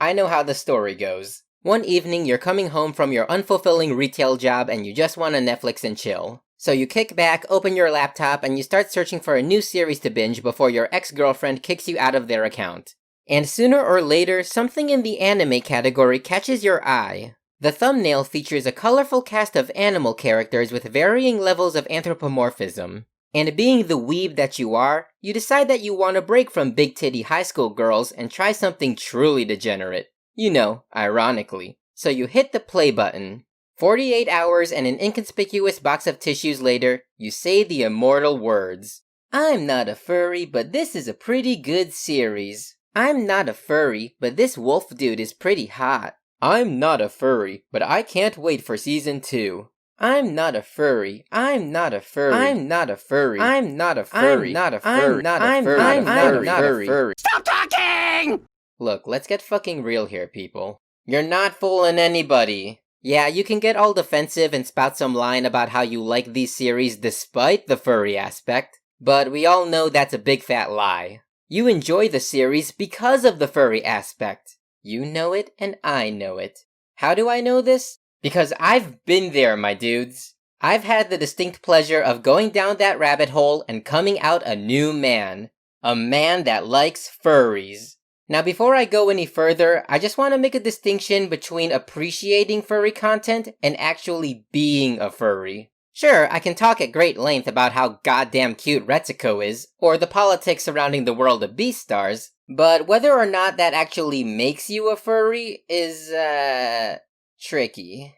I know how the story goes. One evening, you're coming home from your unfulfilling retail job and you just want to Netflix and chill. So you kick back, open your laptop, and you start searching for a new series to binge before your ex-girlfriend kicks you out of their account. And sooner or later, something in the anime category catches your eye. The thumbnail features a colorful cast of animal characters with varying levels of anthropomorphism. And being the weeb that you are, you decide that you want a break from big-titty high school girls and try something truly degenerate. You know, ironically. So you hit the play button. 48 hours and an inconspicuous box of tissues later, you say the immortal words. I'm not a furry, but this is a pretty good series. I'm not a furry, but this wolf dude is pretty hot. I'm not a furry, but I can't wait for season 2. I'm not a furry. I'm not a furry. I'm not a furry. I'm not a furry. I'm not a furry. I'm not a furry. I'm not a furry. Stop talking! Look, let's get fucking real here, people. You're not fooling anybody. Yeah, you can get all defensive and spout some line about how you like these series despite the furry aspect, but we all know that's a big fat lie. You enjoy the series because of the furry aspect. You know it, and I know it. How do I know this? Because I've been there, my dudes. I've had the distinct pleasure of going down that rabbit hole and coming out a new man. A man that likes furries. Now before I go any further, I just want to make a distinction between appreciating furry content and actually being a furry. Sure, I can talk at great length about how goddamn cute Aggretsuko is, or the politics surrounding the world of Beastars, but whether or not that actually makes you a furry is, tricky.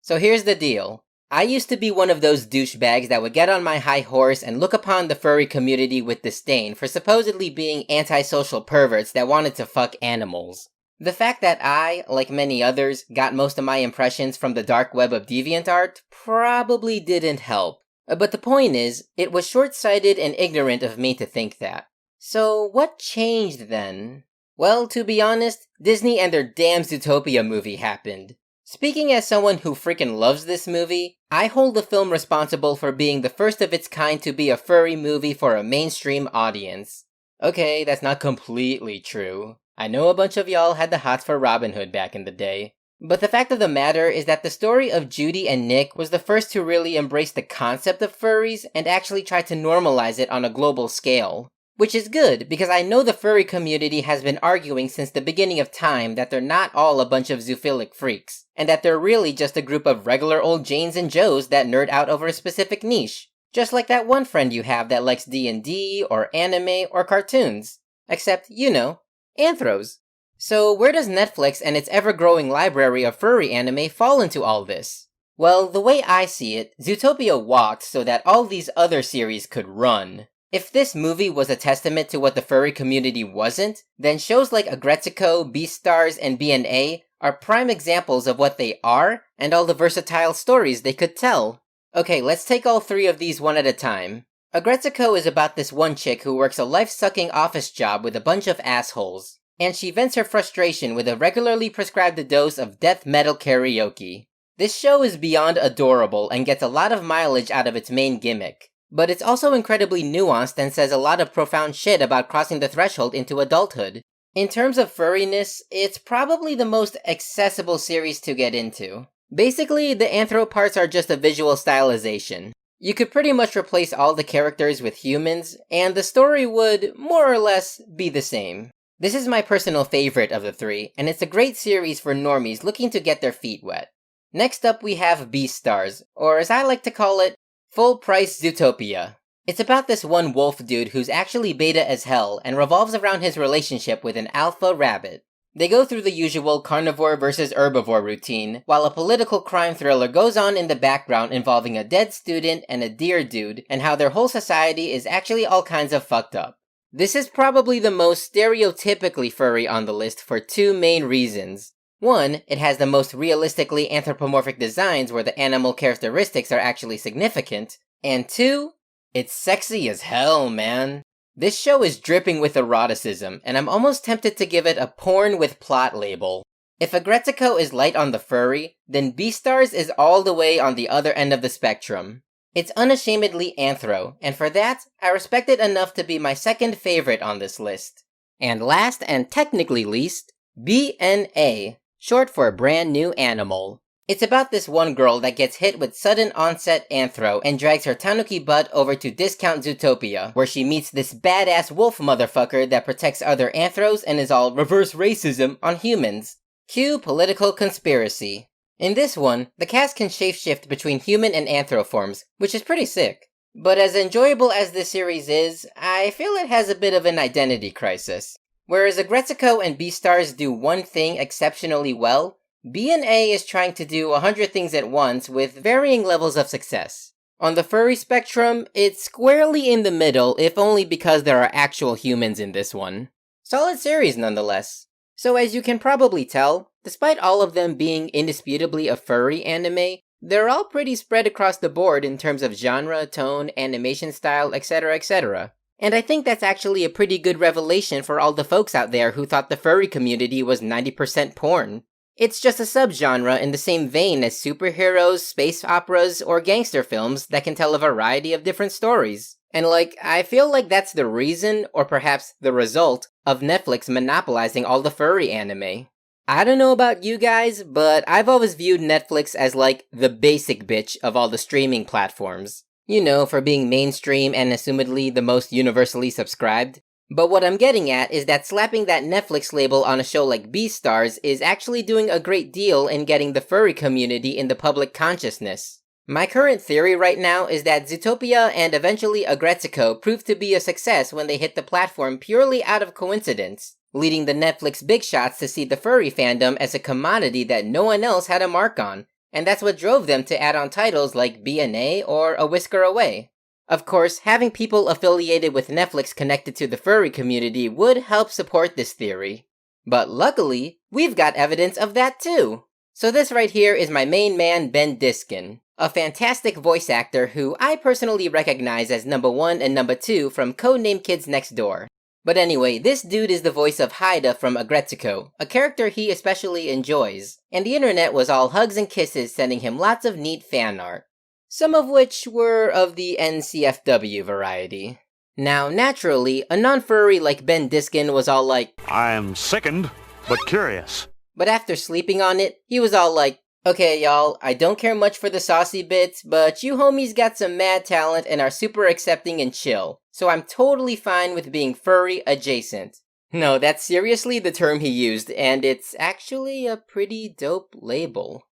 So here's the deal. I used to be one of those douchebags that would get on my high horse and look upon the furry community with disdain for supposedly being antisocial perverts that wanted to fuck animals. The fact that I, like many others, got most of my impressions from the dark web of DeviantArt probably didn't help. But the point is, it was short-sighted and ignorant of me to think that. So what changed then? Well, to be honest, Disney and their damn Zootopia movie happened. Speaking as someone who freaking loves this movie, I hold the film responsible for being the first of its kind to be a furry movie for a mainstream audience. Okay, that's not completely true. I know a bunch of y'all had the hots for Robin Hood back in the day. But the fact of the matter is that the story of Judy and Nick was the first to really embrace the concept of furries and actually try to normalize it on a global scale. Which is good, because I know the furry community has been arguing since the beginning of time that they're not all a bunch of zoophilic freaks, and that they're really just a group of regular old Janes and Joes that nerd out over a specific niche. Just like that one friend you have that likes D&D, or anime, or cartoons. Except, you know, anthros. So where does Netflix and its ever-growing library of furry anime fall into all this? Well, the way I see it, Zootopia walked so that all these other series could run. If this movie was a testament to what the furry community wasn't, then shows like Aggretsuko, Beastars, and BNA are prime examples of what they are, and all the versatile stories they could tell. Okay, let's take all three of these one at a time. Aggretsuko is about this one chick who works a life-sucking office job with a bunch of assholes, and she vents her frustration with a regularly prescribed dose of death metal karaoke. This show is beyond adorable and gets a lot of mileage out of its main gimmick. But it's also incredibly nuanced and says a lot of profound shit about crossing the threshold into adulthood. In terms of furriness, it's probably the most accessible series to get into. Basically, the anthro parts are just a visual stylization. You could pretty much replace all the characters with humans, and the story would, more or less, be the same. This is my personal favorite of the three, and it's a great series for normies looking to get their feet wet. Next up we have Beastars, or as I like to call it, full-price Zootopia. It's about this one wolf dude who's actually beta as hell and revolves around his relationship with an alpha rabbit. They go through the usual carnivore versus herbivore routine, while a political crime thriller goes on in the background involving a dead student and a deer dude, and how their whole society is actually all kinds of fucked up. This is probably the most stereotypically furry on the list for two main reasons. One, it has the most realistically anthropomorphic designs where the animal characteristics are actually significant, and two, it's sexy as hell, man. This show is dripping with eroticism, and I'm almost tempted to give it a porn with plot label. If Aggretsuko is light on the furry, then Beastars is all the way on the other end of the spectrum. It's unashamedly anthro, and for that, I respect it enough to be my second favorite on this list. And last and technically least, BNA, short for Brand New Animal. It's about this one girl that gets hit with sudden onset anthro and drags her tanuki butt over to Discount Zootopia, where she meets this badass wolf motherfucker that protects other anthros and is all reverse racism on humans. Cue political conspiracy. In this one, the cast can shapeshift between human and anthro forms, which is pretty sick. But as enjoyable as this series is, I feel it has a bit of an identity crisis. Whereas Aggretsuko and Beastars do one thing exceptionally well, BNA is trying to do 100 things at once with varying levels of success. On the furry spectrum, it's squarely in the middle, if only because there are actual humans in this one. Solid series nonetheless. So as you can probably tell, despite all of them being indisputably a furry anime, they're all pretty spread across the board in terms of genre, tone, animation style, etc, etc. And I think that's actually a pretty good revelation for all the folks out there who thought the furry community was 90% porn. It's just a subgenre in the same vein as superheroes, space operas, or gangster films that can tell a variety of different stories. And I feel like that's the reason, or perhaps the result, of Netflix monopolizing all the furry anime. I don't know about you guys, but I've always viewed Netflix as the basic bitch of all the streaming platforms. You know, for being mainstream and assumedly the most universally subscribed. But what I'm getting at is that slapping that Netflix label on a show like Beastars is actually doing a great deal in getting the furry community in the public consciousness. My current theory right now is that Zootopia and eventually Aggretsuko proved to be a success when they hit the platform purely out of coincidence, leading the Netflix big shots to see the furry fandom as a commodity that no one else had a mark on, and that's what drove them to add on titles like BNA or A Whisker Away. Of course, having people affiliated with Netflix connected to the furry community would help support this theory. But luckily, we've got evidence of that too! So this right here is my main man Ben Diskin, a fantastic voice actor who I personally recognize as number 1 and number 2 from Codename Kids Next Door. But anyway, this dude is the voice of Haida from Aggretsuko, a character he especially enjoys, and the internet was all hugs and kisses sending him lots of neat fan art. Some of which were of the NCFW variety. Now, naturally, a non-furry like Ben Diskin was all I'm sickened, but curious. But after sleeping on it, he was all okay y'all, I don't care much for the saucy bits, but you homies got some mad talent and are super accepting and chill, so I'm totally fine with being furry adjacent. No, that's seriously the term he used, and it's actually a pretty dope label.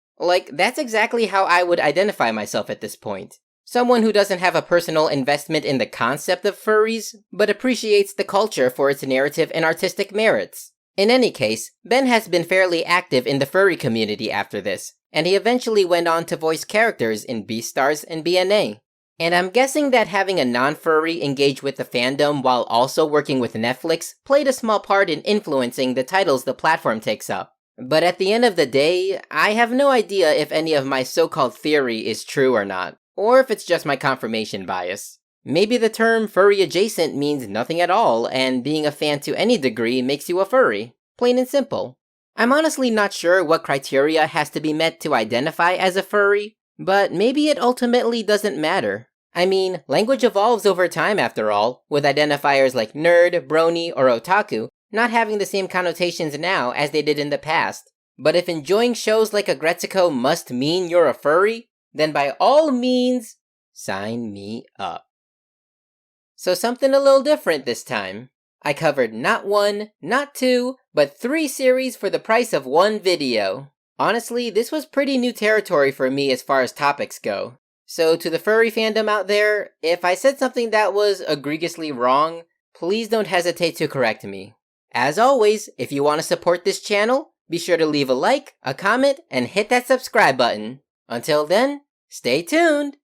That's exactly how I would identify myself at this point. Someone who doesn't have a personal investment in the concept of furries, but appreciates the culture for its narrative and artistic merits. In any case, Ben has been fairly active in the furry community after this, and he eventually went on to voice characters in Beastars and BNA. And I'm guessing that having a non-furry engage with the fandom while also working with Netflix played a small part in influencing the titles the platform takes up. But at the end of the day, I have no idea if any of my so-called theory is true or not, or if it's just my confirmation bias. Maybe the term furry adjacent means nothing at all, and being a fan to any degree makes you a furry. Plain and simple. I'm honestly not sure what criteria has to be met to identify as a furry, but maybe it ultimately doesn't matter. I mean, language evolves over time after all, with identifiers like nerd, brony, or otaku not having the same connotations now as they did in the past. But if enjoying shows like Aggretsuko must mean you're a furry, then by all means, sign me up. So something a little different this time. I covered not 1, not 2, but 3 series for the price of 1 video. Honestly, this was pretty new territory for me as far as topics go. So to the furry fandom out there, if I said something that was egregiously wrong, please don't hesitate to correct me. As always, if you want to support this channel, be sure to leave a like, a comment, and hit that subscribe button. Until then, stay tuned!